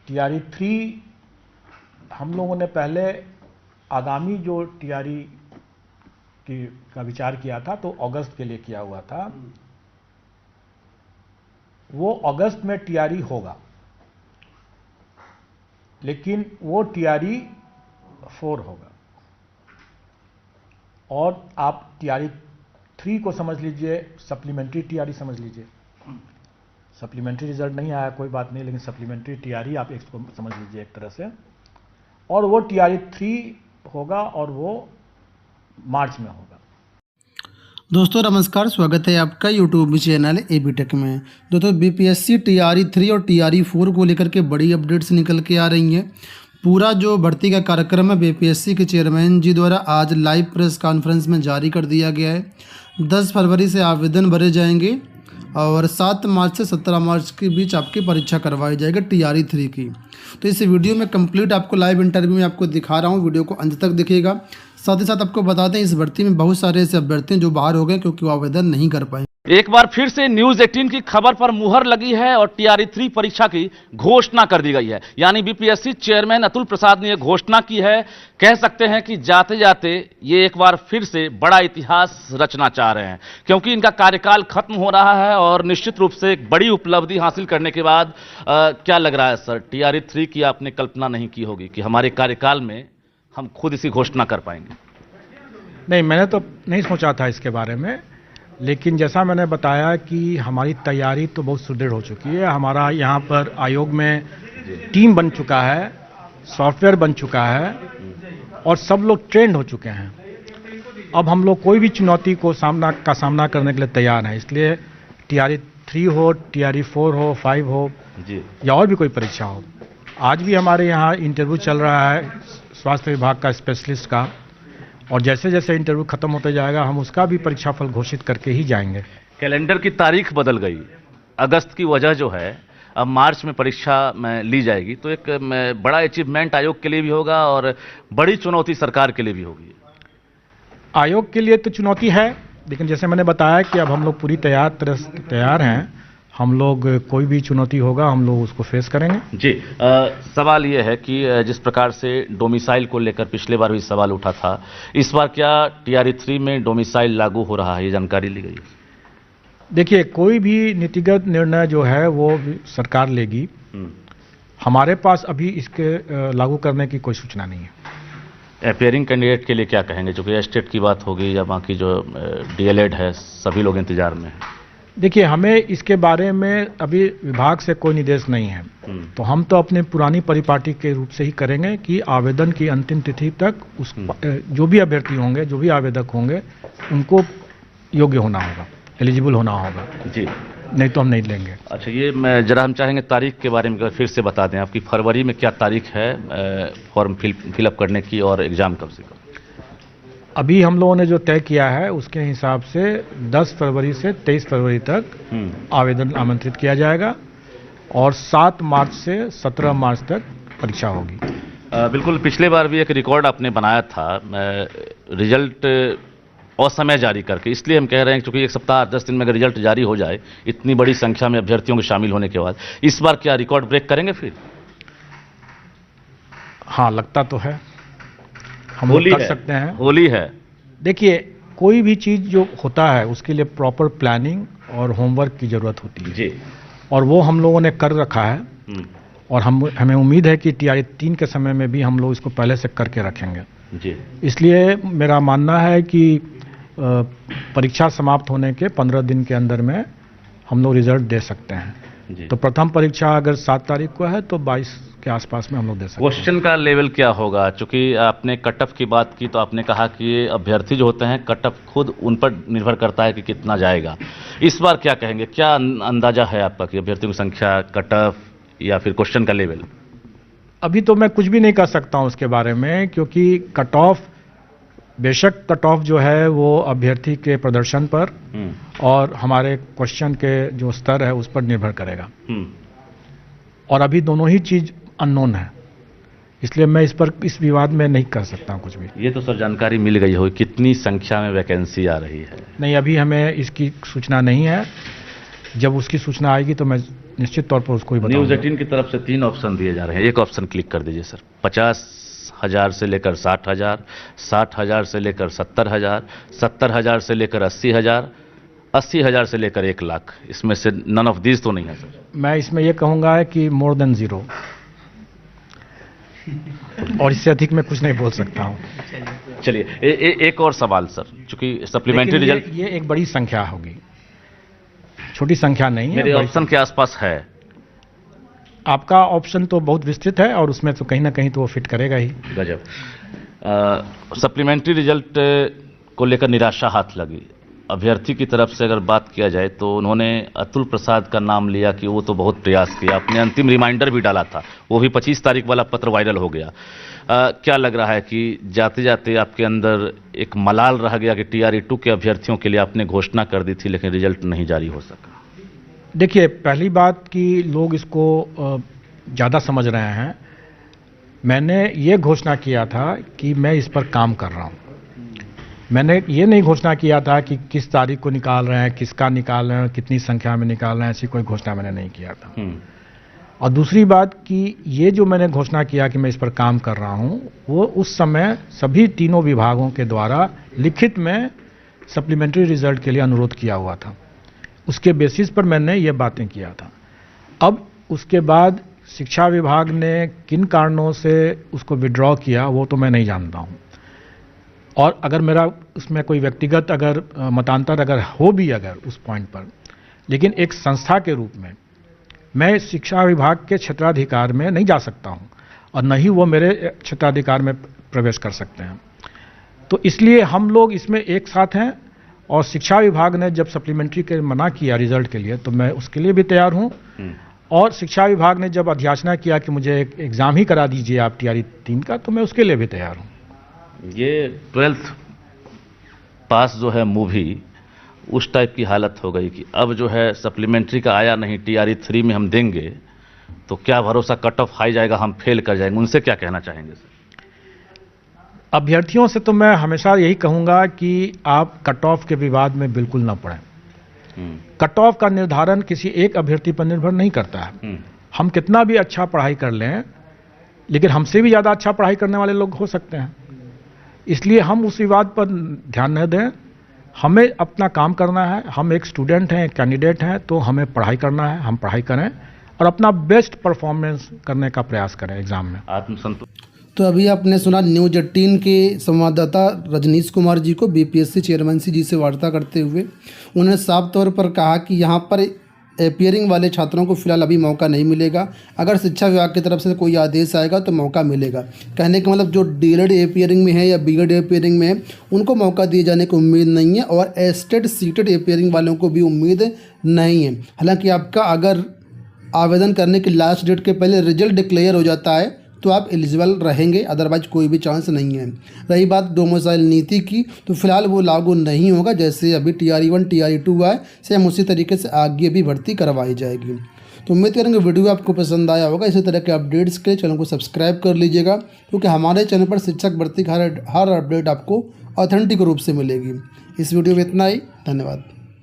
TRE 3 हम लोगों ने पहले आगामी जो टीआरई का विचार किया था तो अगस्त के लिए किया हुआ था। वो अगस्त में टीआरई होगा, लेकिन वो टीआरई 4 होगा। और आप टीआरई 3 को समझ लीजिए, सप्लीमेंट्री टीआरई समझ लीजिए। सप्लीमेंट्री रिजल्ट नहीं आया कोई बात नहीं, लेकिन सप्लीमेंट्री टीआरई आप इसको समझ लीजिए एक तरह से। और वो टीआरई 3 होगा और वो मार्च में होगा। दोस्तों नमस्कार, स्वागत है आपका यूट्यूब चैनल एबी टेक में। दोस्तों बीपीएससी टीआरई 3 और टीआरई 4 को लेकर के बड़ी अपडेट्स निकल के आ रही हैं। पूरा जो भर्ती का कार्यक्रम है बीपीएससी के चेयरमैन जी द्वारा आज लाइव प्रेस कॉन्फ्रेंस में जारी कर दिया गया है। 10 फरवरी से आवेदन भरे जाएंगे और 7 मार्च से 17 मार्च के बीच आपकी परीक्षा करवाई जाएगी टीआरई 3 की। तो इस वीडियो में कंप्लीट आपको लाइव इंटरव्यू में आपको दिखा रहा हूँ, वीडियो को अंत तक देखिएगा। साथ ही साथ आपको बता दें इस भर्ती में बहुत सारे ऐसे अभ्यर्थी जो बाहर हो गए क्योंकि वो आवेदन नहीं कर पाए। एक बार फिर से न्यूज 18 की खबर पर मुहर लगी है और टीआरई 3 परीक्षा की घोषणा कर दी गई है। यानी बीपीएससी चेयरमैन अतुल प्रसाद ने यह घोषणा की है। कह सकते हैं कि जाते जाते ये एक बार फिर से बड़ा इतिहास रचना चाह रहे हैं, क्योंकि इनका कार्यकाल खत्म हो रहा है और निश्चित रूप से एक बड़ी उपलब्धि हासिल करने के बाद क्या लग रहा है सर, टीआरई 3 की आपने कल्पना नहीं की होगी कि हमारे कार्यकाल में हम खुद इसी घोषणा कर पाएंगे? नहीं, मैंने तो नहीं सोचा था इसके बारे में, लेकिन जैसा मैंने बताया कि हमारी तैयारी तो बहुत सुदृढ़ हो चुकी है। हमारा यहाँ पर आयोग में टीम बन चुका है, सॉफ्टवेयर बन चुका है और सब लोग ट्रेंड हो चुके हैं। अब हम लोग कोई भी चुनौती को सामना करने के लिए तैयार हैं। इसलिए टीआरई 3 हो, टीआरई 4 हो, 5 हो जी, या और भी कोई परीक्षा हो। आज भी हमारे यहाँ इंटरव्यू चल रहा है स्वास्थ्य विभाग का स्पेशलिस्ट का, और जैसे जैसे इंटरव्यू खत्म होते जाएगा हम उसका भी परीक्षाफल घोषित करके ही जाएंगे। कैलेंडर की तारीख बदल गई। अगस्त की वजह जो है अब मार्च में परीक्षा में ली जाएगी, तो एक बड़ा अचीवमेंट आयोग के लिए भी होगा और बड़ी चुनौती सरकार के लिए भी होगी। आयोग के लिए तो चुनौती है, लेकिन जैसे मैंने बताया कि अब हम लोग पूरी तैयार हैं। हम लोग कोई भी चुनौती होगा हम लोग उसको फेस करेंगे। जी, सवाल ये है कि जिस प्रकार से डोमिसाइल को लेकर पिछले बार भी सवाल उठा था, इस बार क्या टीआरई 3 में डोमिसाइल लागू हो रहा है, ये जानकारी ली गई? देखिए, कोई भी नीतिगत निर्णय जो है वो सरकार लेगी। हमारे पास अभी इसके लागू करने की कोई सूचना नहीं है। अपियरिंग कैंडिडेट के लिए क्या कहेंगे, जो कि स्टेट की बात होगी या बाकी जो डीएलएड है, सभी लोग इंतजार में हैं? देखिए, हमें इसके बारे में अभी विभाग से कोई निर्देश नहीं है, तो हम तो अपने पुरानी परिपाटी के रूप से ही करेंगे कि आवेदन की अंतिम तिथि तक उस जो भी अभ्यर्थी होंगे, जो भी आवेदक होंगे, उनको योग्य होना होगा, एलिजिबल होना होगा। जी, नहीं तो हम नहीं लेंगे। अच्छा, ये मैं जरा हम चाहेंगे तारीख के बारे में फिर से बता दें। आपकी फरवरी में क्या तारीख है फॉर्म फिलअप करने की, और एग्जाम कब से कब? अभी हम लोगों ने जो तय किया है उसके हिसाब से 10 फरवरी से 23 फरवरी तक आवेदन आमंत्रित किया जाएगा और 7 मार्च से 17 मार्च तक परीक्षा होगी। बिल्कुल, पिछले बार भी एक रिकॉर्ड आपने बनाया था रिजल्ट असमय जारी करके। इसलिए हम कह रहे हैं क्योंकि एक सप्ताह 10 दिन में अगर रिजल्ट जारी हो जाए इतनी बड़ी संख्या में अभ्यर्थियों के शामिल होने के बाद, इस बार क्या रिकॉर्ड ब्रेक करेंगे फिर? हाँ, लगता तो है हम लोग कर सकते हैं। होली है। देखिए, कोई भी चीज़ जो होता है उसके लिए प्रॉपर प्लानिंग और होमवर्क की ज़रूरत होती है जी, और वो हम लोगों ने कर रखा है और हमें उम्मीद है कि टीआरई 3 के समय में भी हम लोग इसको पहले से करके रखेंगे जी। इसलिए मेरा मानना है कि परीक्षा समाप्त होने के 15 दिन के अंदर में हम लोग रिजल्ट दे सकते हैं जी। तो प्रथम परीक्षा अगर 7 तारीख को है तो 22 के आसपास में हम लोग दे सकते हैं। क्वेश्चन का लेवल क्या होगा? चूंकि आपने कट ऑफ की बात की तो आपने कहा कि अभ्यर्थी जो होते हैं कट ऑफ खुद उन पर निर्भर करता है कि कितना जाएगा। इस बार क्या कहेंगे, क्या अंदाजा है आपका कि अभ्यर्थियों की संख्या, कट ऑफ या फिर क्वेश्चन का लेवल? अभी तो मैं कुछ भी नहीं कह सकता हूं उसके बारे में, क्योंकि कट ऑफ, बेशक कट ऑफ जो है वो अभ्यर्थी के प्रदर्शन पर और हमारे क्वेश्चन के जो स्तर है उस पर निर्भर करेगा और अभी दोनों ही चीज अननोन है, इसलिए मैं इस विवाद में नहीं कर सकता हूं कुछ भी। ये तो सर जानकारी मिल गई होगी कितनी संख्या में वैकेंसी आ रही है? नहीं, अभी हमें इसकी सूचना नहीं है। जब उसकी सूचना आएगी तो मैं निश्चित तौर पर उसको ही न्यूज बताऊंगा। 18 की तरफ से 3 ऑप्शन दिए जा रहे हैं, एक ऑप्शन क्लिक कर दीजिए सर। 50,000 से लेकर 60,000, 60,000 से लेकर 70,000, 70,000 से लेकर 80,000, 80,000 से लेकर 1 लाख। इसमें से नन ऑफ दीज तो नहीं है सर? मैं इसमें ये कहूंगा कि मोर देन 0, और इससे अधिक मैं कुछ नहीं बोल सकता हूँ। चलिए एक और सवाल सर, चूंकि सप्लीमेंट्री लेकिन रिजल्ट ये एक बड़ी संख्या होगी, छोटी संख्या नहीं है। मेरे बड़ी ऑप्शन के आसपास है। आपका ऑप्शन तो बहुत विस्तृत है और उसमें तो कहीं ना कहीं तो वो फिट करेगा ही। गजब। सप्लीमेंट्री रिजल्ट को लेकर निराशा हाथ लगी। अभ्यर्थी की तरफ से अगर बात किया जाए तो उन्होंने अतुल प्रसाद का नाम लिया कि वो तो बहुत प्रयास किया, अपने अंतिम रिमाइंडर भी डाला था, वो भी 25 तारीख वाला पत्र वायरल हो गया। क्या लग रहा है कि जाते जाते आपके अंदर एक मलाल रह गया कि TRE 2 के अभ्यर्थियों के लिए आपने घोषणा कर दी थी लेकिन रिजल्ट नहीं जारी हो सका? देखिए, पहली बात कि लोग इसको ज़्यादा समझ रहे हैं। मैंने ये घोषणा किया था कि मैं इस पर काम कर रहा हूँ। मैंने ये नहीं घोषणा किया था कि किस तारीख को निकाल रहे हैं, किसका निकाल रहे हैं, कितनी संख्या में निकाल रहे हैं, ऐसी कोई घोषणा मैंने नहीं किया था। और दूसरी बात कि ये जो मैंने घोषणा किया कि मैं इस पर काम कर रहा हूँ, वो उस समय सभी तीनों विभागों के द्वारा लिखित में सप्लीमेंट्री रिजल्ट के लिए अनुरोध किया हुआ था। उसके बेसिस पर मैंने ये बातें किया था। अब उसके बाद शिक्षा विभाग ने किन कारणों से उसको विड्रॉ किया वो तो मैं नहीं जानता हूँ, और अगर मेरा उसमें कोई व्यक्तिगत अगर मतांतर अगर हो भी अगर उस पॉइंट पर, लेकिन एक संस्था के रूप में मैं शिक्षा विभाग के क्षेत्राधिकार में नहीं जा सकता हूं और न ही वो मेरे क्षेत्राधिकार में प्रवेश कर सकते हैं। तो इसलिए हम लोग इसमें एक साथ हैं, और शिक्षा विभाग ने जब सप्लीमेंट्री के मना किया रिजल्ट के लिए तो मैं उसके लिए भी तैयार हूं, और शिक्षा विभाग ने जब अध्याचना किया कि मुझे एक एग्ज़ाम ही करा दीजिए आप TRE 3 का, तो मैं उसके लिए भी तैयार हूं। ये 12th पास जो है मूवी उस टाइप की हालत हो गई कि अब जो है सप्लीमेंट्री का आया नहीं, TRE 3 में हम देंगे तो क्या भरोसा कट ऑफ हाई जाएगा, हम फेल कर जाएंगे। उनसे क्या कहना चाहेंगे सर? अभ्यर्थियों से तो मैं हमेशा यही कहूंगा कि आप कट ऑफ के विवाद में बिल्कुल ना पड़ें। कट ऑफ का निर्धारण किसी एक अभ्यर्थी पर निर्भर नहीं करता है। हम कितना भी अच्छा पढ़ाई कर लें, लेकिन हमसे भी ज़्यादा अच्छा पढ़ाई करने वाले लोग हो सकते हैं। इसलिए हम उस विवाद पर ध्यान न दें, हमें अपना काम करना है। हम एक स्टूडेंट हैं, एक कैंडिडेट हैं, तो हमें पढ़ाई करना है, हम पढ़ाई करें और अपना बेस्ट परफॉर्मेंस करने का प्रयास करें एग्जाम में। आत्मसंतोष। तो अभी आपने सुना न्यूज 18 के संवाददाता रजनीश कुमार जी को BPSC चेयरमैन जी से वार्ता करते हुए। उन्होंने साफ तौर पर कहा कि यहाँ पर अपियरिंग वाले छात्रों को फिलहाल अभी मौका नहीं मिलेगा, अगर शिक्षा विभाग की तरफ से कोई आदेश आएगा तो मौका मिलेगा। कहने का मतलब जो DLED अपियरिंग में है या BEd अपियरिंग में है उनको मौका दिए जाने की उम्मीद नहीं है, और एस्टेड सीटेड अपियरिंग वालों को भी उम्मीद नहीं है। हालांकि आपका अगर आवेदन करने की लास्ट डेट के पहले रिजल्ट डिक्लेयर हो जाता है तो आप एलिजिबल रहेंगे, अदरवाइज कोई भी चांस नहीं है। रही बात डोमिसाइल नीति की, तो फिलहाल वो लागू नहीं होगा। जैसे अभी TRE 1 TRE 2 आए, सेम उसी तरीके से आगे भी भर्ती करवाई जाएगी। तो उम्मीद करेंगे वीडियो आपको पसंद आया होगा। इसी तरह के अपडेट्स के लिए चैनल को सब्सक्राइब कर लीजिएगा, क्योंकि हमारे चैनल पर शिक्षक भर्ती का हर अपडेट आपको ऑथेंटिक रूप से मिलेगी। इस वीडियो में इतना ही, धन्यवाद।